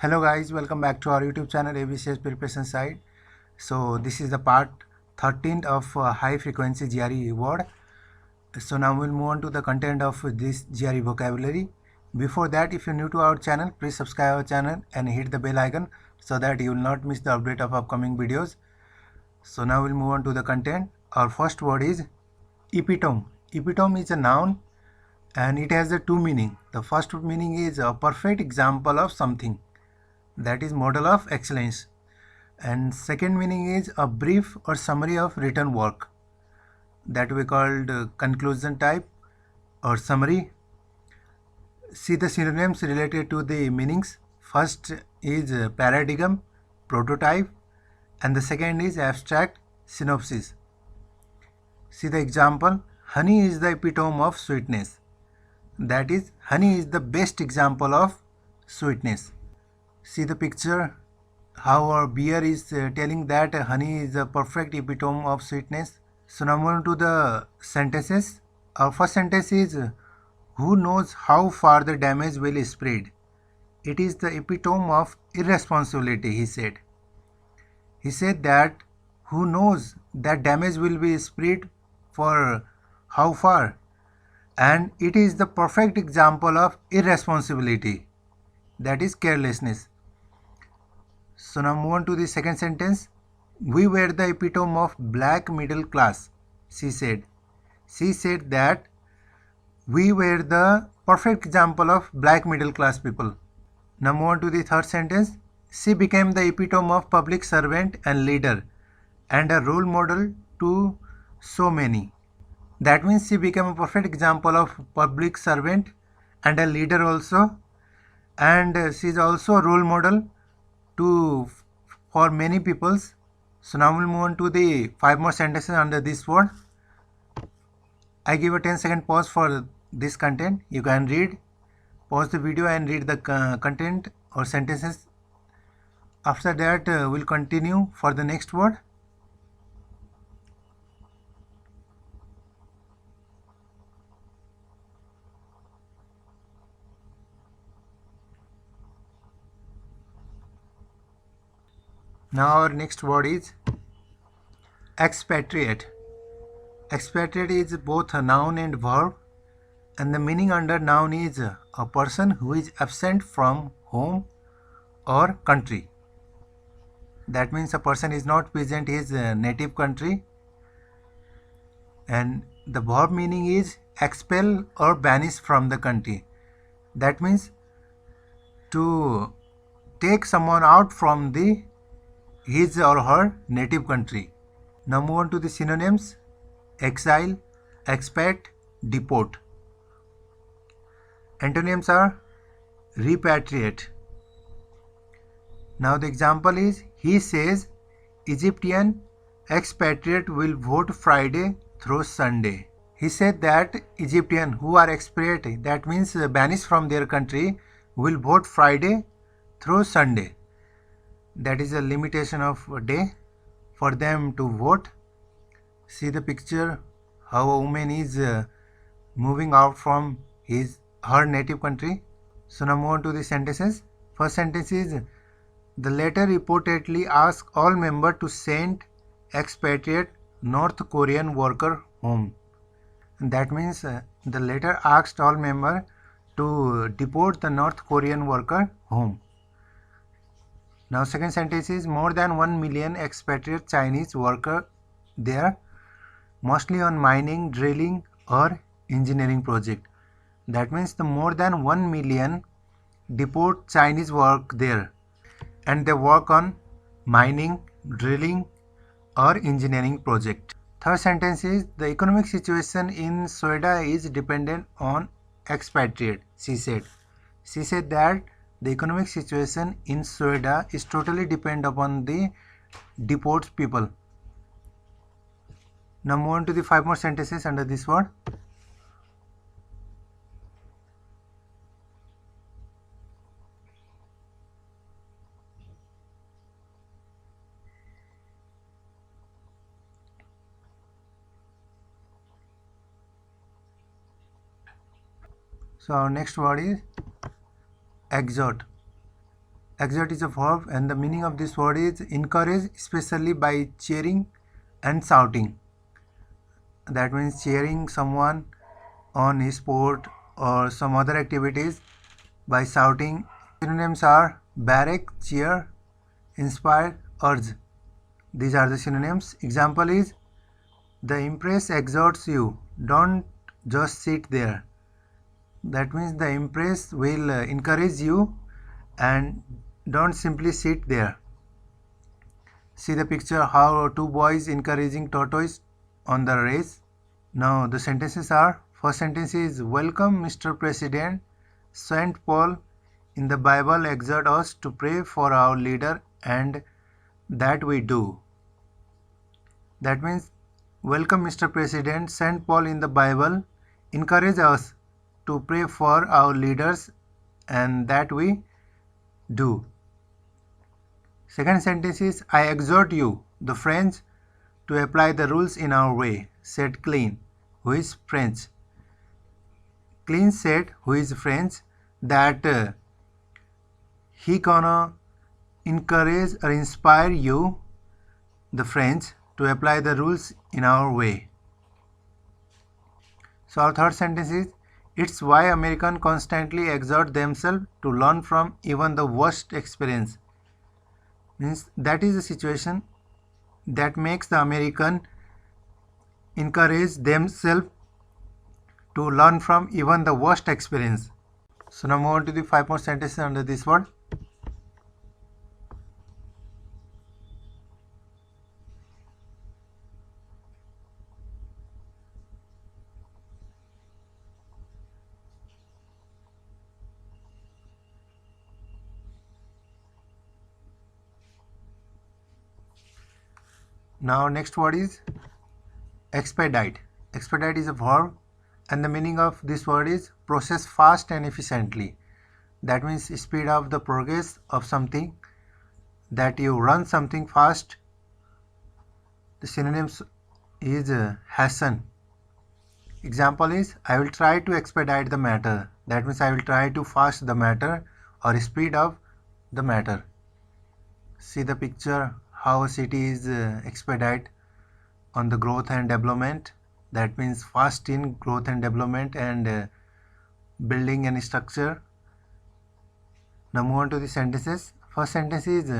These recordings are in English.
Hello guys, welcome back to our YouTube channel ABCS Preparation Site. So this is the part 13th of high frequency GRE word. So now we'll move on to the content of this GRE vocabulary. Before that, if you're new to our channel, please subscribe our channel and hit the bell icon so that you will not miss the update of upcoming videos. So now we'll move on to the content. Our first word is epitome. Epitome is a noun and it has two meanings. The first meaning is a perfect example of something, that is model of excellence, and second meaning is a brief or summary of written work, that we called conclusion type or summary. See the synonyms related to the meanings. First is paradigm, prototype, and the second is abstract, synopsis. See the example: honey is the epitome of sweetness, that is honey is the best example of sweetness. See the picture, how our beer is telling that honey is the perfect epitome of sweetness. So now moving to the sentences. Our first sentence is, who knows how far the damage will spread? It is the epitome of irresponsibility, he said. He said that who knows that damage will be spread for how far? And it is the perfect example of irresponsibility, that is carelessness. So now move on to the second sentence. We were the epitome of black middle class, she said. She said that we were the perfect example of black middle class people. Now move on to the third sentence. She became the epitome of public servant and leader and a role model to so many. That means she became a perfect example of public servant and a leader also, and she is also a role model to for many peoples. So now we'll move on to the 5 more sentences under this word. I give a 10-second pause for this content. You can read, pause the video and read the content or sentences. After that, we'll continue for the next word. Now our next word is expatriate. Expatriate is both a noun and verb, and the meaning under noun is a person who is absent from home or country. That means a person is not present his native country. And the verb meaning is expel or banish from the country. That means to take someone out from his or her native country. Now move on to the synonyms: exile, expat, deport. Antonyms are repatriate. Now the example is, he says Egyptian expatriate will vote Friday through Sunday. He said that Egyptian who are expatriate, that means banished from their country, will vote Friday through Sunday. That is a limitation of a day for them to vote. See the picture, how a woman is moving out from her native country. So now move on to the sentences. First sentence is, the letter reportedly asked all members to send expatriate North Korean worker home. And that means the letter asked all members to deport the North Korean worker home. Now second sentence is, more than 1 million expatriate Chinese workers there, mostly on mining, drilling or engineering project. That means the more than 1 million deport Chinese work there, and they work on mining, drilling or engineering project. Third sentence is, the economic situation in Sweden is dependent on expatriate, she said. She said that the economic situation in Sweden is totally dependent upon the deported people. Now move on to the 5 more sentences under this word. So our next word is exhort. Exhort is a verb, and the meaning of this word is encourage, especially by cheering and shouting. That means cheering someone on his sport or some other activities by shouting. Synonyms are barrack, cheer, inspire, urge. These are the synonyms. Example is the Empress exhorts you, don't just sit there. That means the Empress will encourage you and don't simply sit there. See the picture how two boys encouraging tortoise on the race. Now the sentences are, first sentence is welcome Mr. President. Saint Paul in the Bible exhort us to pray for our leader, and that we do. That means welcome Mr. President. Saint Paul in the Bible encourage us to pray for our leaders, and that we do. Second sentence is I exhort you, the French, to apply the rules in our way, said Klein, who is French. Klein said, who is French, that he gonna encourage or inspire you, the French, to apply the rules in our way. So our third sentence is it's why Americans constantly exhort themselves to learn from even the worst experience. Means that is a situation that makes the American encourage themselves to learn from even the worst experience. So now move on to the 5 more sentences under this word. Now next word is expedite. Expedite is a verb, and the meaning of this word is process fast and efficiently. That means speed up the progress of something, that you run something fast. The synonyms is hasten. Example is I will try to expedite the matter. That means I will try to fast the matter or speed up the matter. See the picture how a city is expedite on the growth and development. That means fast in growth and development and building and structure. Now move on to the sentences. First sentence is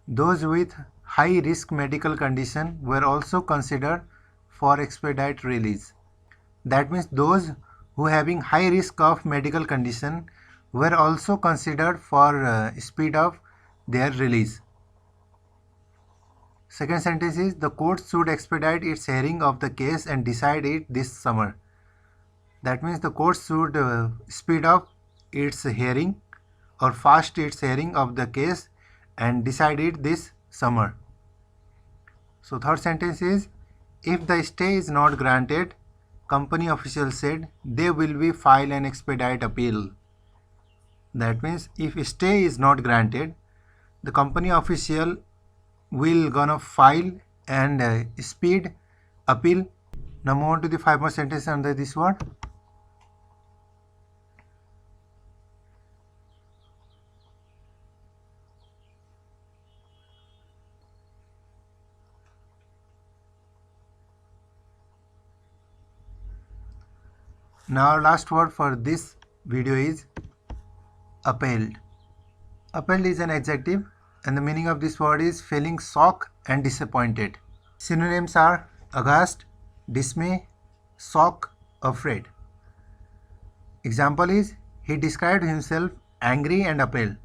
those with high risk medical condition were also considered for expedite release. That means those who having high risk of medical condition were also considered for speed of their release. Second sentence is the court should expedite its hearing of the case and decide it this summer. That means the court should speed up its hearing or fast its hearing of the case and decide it this summer. So third sentence is if the stay is not granted, company officials said they will be file an expedite appeal. That means if stay is not granted, the company official will gonna file and speed appeal. Now move on to the 5 more sentences under this word. Now last word for this video is appalled. Appalled is an adjective, and the meaning of this word is feeling shock and disappointed. Synonyms are aghast, dismay, shock, afraid. Example is he described himself angry and appalled.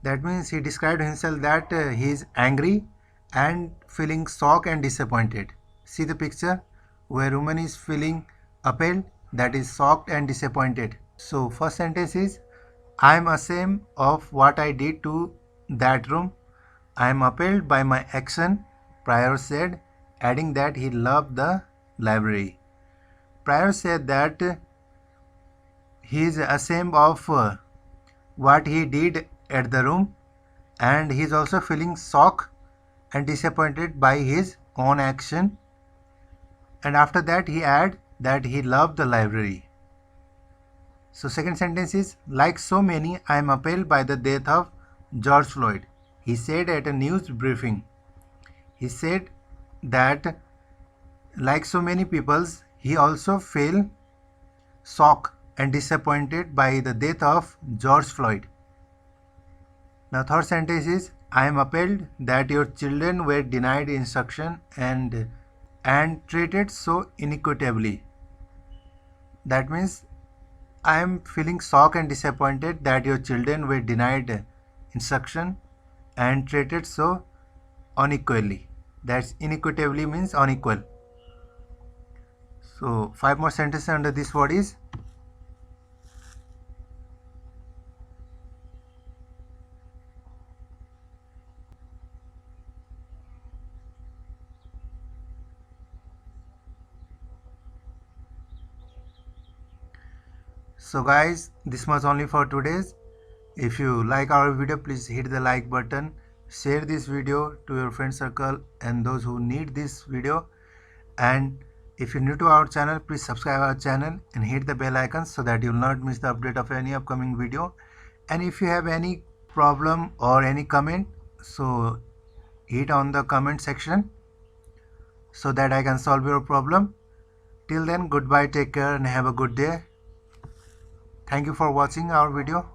That means he described himself that he is angry and feeling shock and disappointed. See the picture where woman is feeling appalled, that is shocked and disappointed. So first sentence is I am ashamed of what I did to that room. I am appalled by my action, Pryor said, adding that he loved the library. Pryor said that he is ashamed of what he did at the room, and he is also feeling shocked and disappointed by his own action. And after that he added that he loved the library. So second sentence is, like so many, I am appalled by the death of George Floyd. He said at a news briefing. He said that like so many people, he also felt shocked and disappointed by the death of George Floyd. Now third sentence is, I am appalled that your children were denied instruction and treated so inequitably. That means I am feeling shocked and disappointed that your children were denied instruction and treated so unequally. That's inequitably means unequal. So 5 more sentences under this word is, so guys, this was only for today's. If you like our video, please hit the like button, share this video to your friend circle and those who need this video. And if you're new to our channel, please subscribe our channel and hit the bell icon so that you'll not miss the update of any upcoming video. And if you have any problem or any comment, so hit on the comment section so that I can solve your problem. Till then, goodbye, take care and have a good day. Thank you for watching our video.